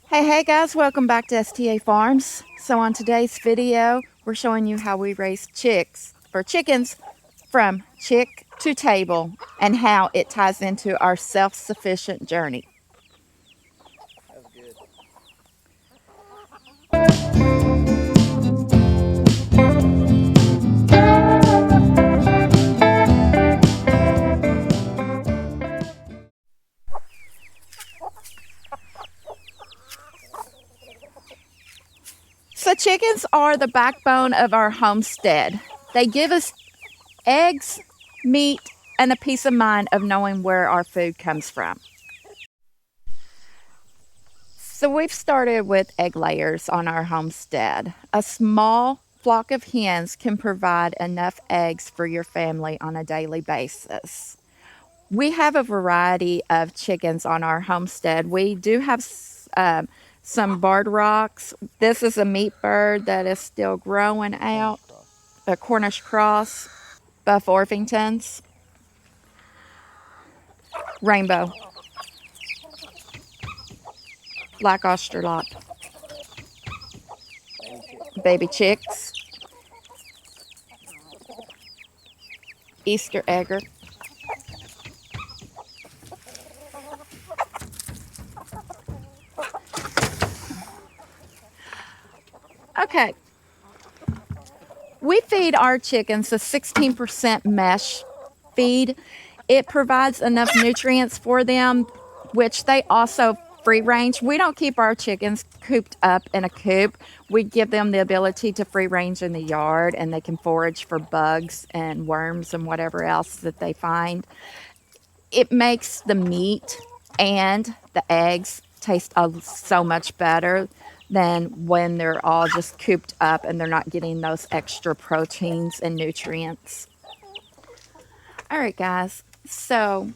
Hey guys, welcome back to STA Farms. So on today's video, we're showing you how we raise chickens from chick to table and how it ties into our self-sufficient journey. That was good. So chickens are the backbone of our homestead. They give us eggs, meat, and a peace of mind of knowing where our food comes from. So we've started with egg layers on our homestead. A small flock of hens can provide enough eggs for your family on a daily basis. We have a variety of chickens on our homestead. We do have some barred rocks. This is a meat bird that is still growing out, a Cornish cross, Buff Orpingtons, rainbow, black Australorp, baby chicks, Easter egger. Okay, we feed our chickens a 16% mesh feed. It provides enough nutrients for them, which they also free range. We don't keep our chickens cooped up in a coop. We give them the ability to free range in the yard, and they can forage for bugs and worms and whatever else that they find. It makes the meat and the eggs taste so much better than when they're all just cooped up and they're not getting those extra proteins and nutrients. All right, guys. So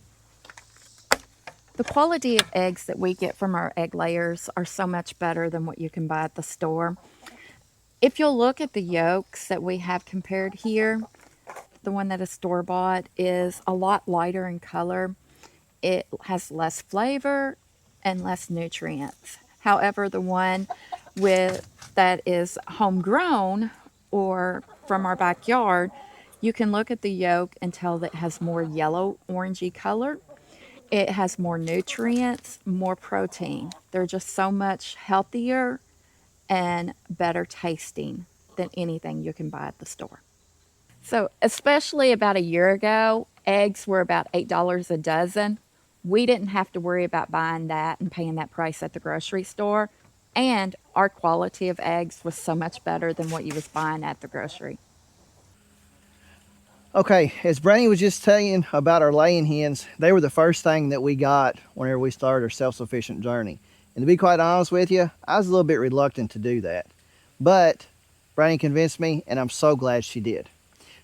the quality of eggs that we get from our egg layers are so much better than what you can buy at the store. If you'll look at the yolks that we have compared here, the one that is store-bought is a lot lighter in color. It has less flavor and less nutrients. However, the one that is homegrown or from our backyard, you can look at the yolk and tell that it has more yellow orangey color. It has more nutrients, more protein. They're just so much healthier and better tasting than anything you can buy at the store. So, especially about a year ago, eggs were about $8 a dozen. We didn't have to worry about buying that and paying that price at the grocery store. And our quality of eggs was so much better than what you was buying at the grocery. Okay, as Brandy was just telling about our laying hens, they were the first thing that we got whenever we started our self-sufficient journey. And to be quite honest with you, I was a little bit reluctant to do that. But Brandy convinced me, and I'm so glad she did.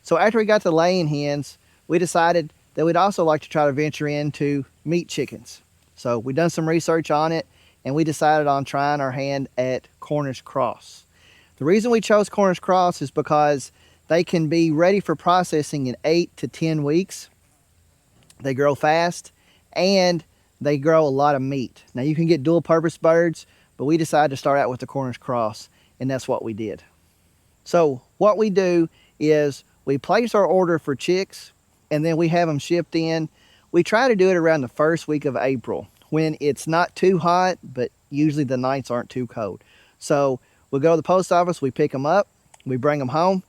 So after we got the laying hens, we decided that we'd also like to try to venture into meat chickens. So we done some research on it, and we decided on trying our hand at Cornish cross. The reason we chose Cornish cross is because they can be ready for processing in 8 to 10 weeks. They grow fast and they grow a lot of meat. Now you can get dual purpose birds, but we decided to start out with the Cornish cross, and that's what we did. So what we do is we place our order for chicks and then we have them shipped in. We try to do it around the first week of April when it's not too hot, but usually the nights aren't too cold. So we go to the post office, we pick them up, we bring them home,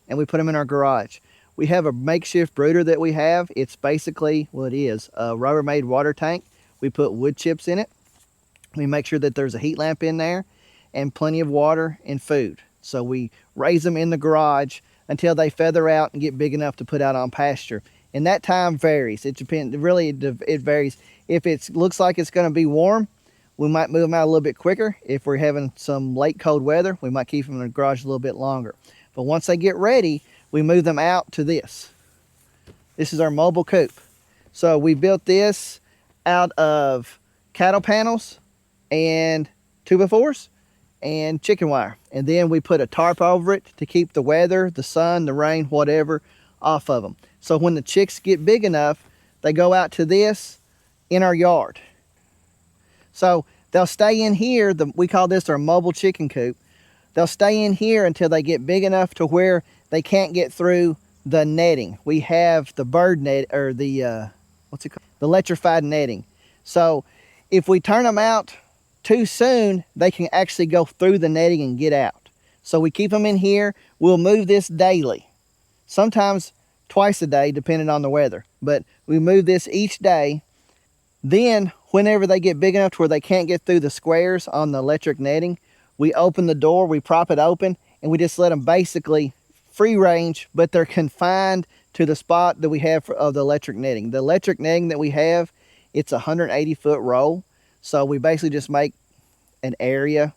and we put them in our garage. We have a makeshift brooder that we have. It's basically, well, it is a Rubbermaid water tank. We put wood chips in it. We make sure that there's a heat lamp in there and plenty of water and food. So we raise them in the garage until they feather out and get big enough to put out on pasture. And that time varies. It depends, really it varies. If it looks like it's gonna be warm, we might move them out a little bit quicker. If we're having some late cold weather, we might keep them in the garage a little bit longer. But once they get ready, we move them out to this. This is our mobile coop. So we built this out of cattle panels and 2x4s and chicken wire. And then we put a tarp over it to keep the weather, the sun, the rain, whatever, off of them. So when the chicks get big enough, they go out to this in our yard. So They'll stay in here. We call this our mobile chicken coop. They'll stay in here until they get big enough to where they can't get through the netting. We have the bird net, or the, what's it called? The electrified netting. So if we turn them out too soon, they can actually go through the netting and get out. So we keep them in here. We'll move this daily. Sometimes twice a day, depending on the weather. But we move this each day. Then, whenever they get big enough to where they can't get through the squares on the electric netting, we open the door, we prop it open, and we just let them basically free range, but they're confined to the spot that we have of the electric netting. The electric netting that we have, it's a 180-foot roll. So we basically just make an area,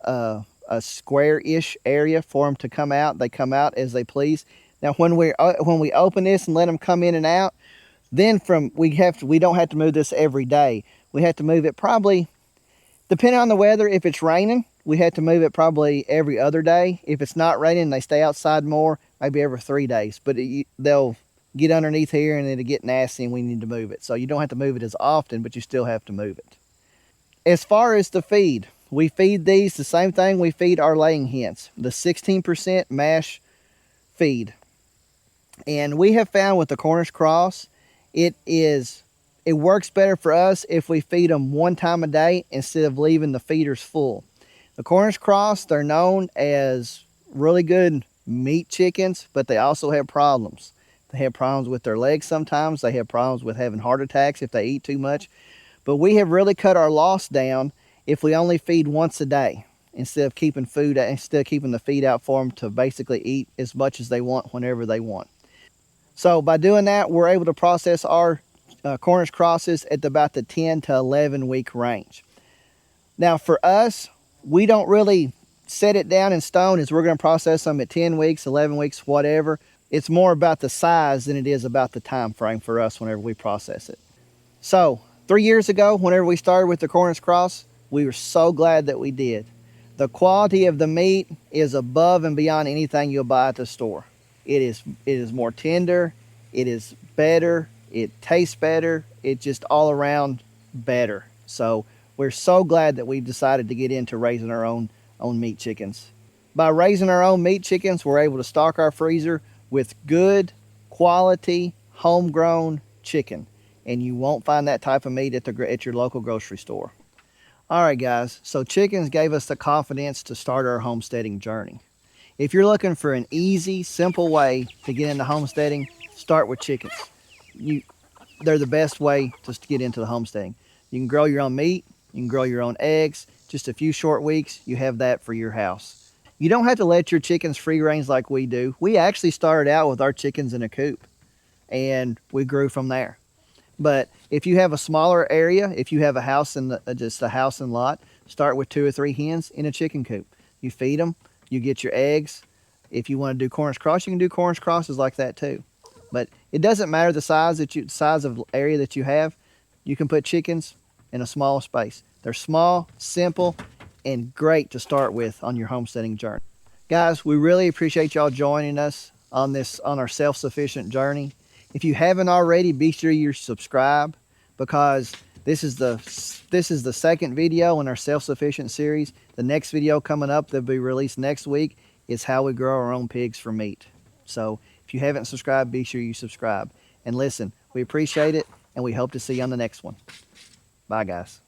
a square-ish area for them to come out. They come out as they please. Now, when we open this and let them come in and out, then we don't have to move this every day. We have to move it probably, depending on the weather. If it's raining, we have to move it probably every other day. If it's not raining, they stay outside more, maybe every 3 days. But they'll get underneath here and it'll get nasty and we need to move it. So you don't have to move it as often, but you still have to move it. As far as the feed, we feed these the same thing we feed our laying hens, the 16% mash feed. And we have found with the Cornish cross, it works better for us if we feed them one time a day instead of leaving the feeders full. The Cornish cross, they're known as really good meat chickens, but they also have problems. They have problems with their legs sometimes. They have problems with having heart attacks if they eat too much. But we have really cut our loss down if we only feed once a day instead of keeping the feed out for them to basically eat as much as they want whenever they want. So by doing that, we're able to process our Cornish crosses at about the 10 to 11 week range. Now for us, we don't really set it down in stone as we're going to process them at 10 weeks, 11 weeks, whatever. It's more about the size than it is about the time frame for us whenever we process it. So 3 years ago, whenever we started with the Cornish cross, we were so glad that we did. The quality of the meat is above and beyond anything you'll buy at the store. It is more tender, it is better, it tastes better, it's just all around better. So we're so glad that we decided to get into raising our own meat chickens. By raising our own meat chickens, we're able to stock our freezer with good quality homegrown chicken, and you won't find that type of meat at your local grocery store. All right, guys, so chickens gave us the confidence to start our homesteading journey. If you're looking for an easy, simple way to get into homesteading, start with chickens. They're the best way to get into the homesteading. You can grow your own meat, you can grow your own eggs. Just a few short weeks, you have that for your house. You don't have to let your chickens free range like we do. We actually started out with our chickens in a coop, and we grew from there. But if you have a smaller area, if you have a house just a house and lot, start with 2 or 3 hens in a chicken coop. You feed them. You get your eggs. If you want to do Cornish cross, you can do Cornish crosses like that too. But it doesn't matter the size of area that you have. You can put chickens in a small space. They're small, simple, and great to start with on your homesteading journey. Guys, we really appreciate y'all joining us on our self-sufficient journey. If you haven't already, be sure you subscribe, because this is the second video in our self-sufficient series. The next video coming up that'll be released next week is how we grow our own pigs for meat. So if you haven't subscribed, be sure you subscribe. And listen, we appreciate it, and we hope to see you on the next one. Bye, guys.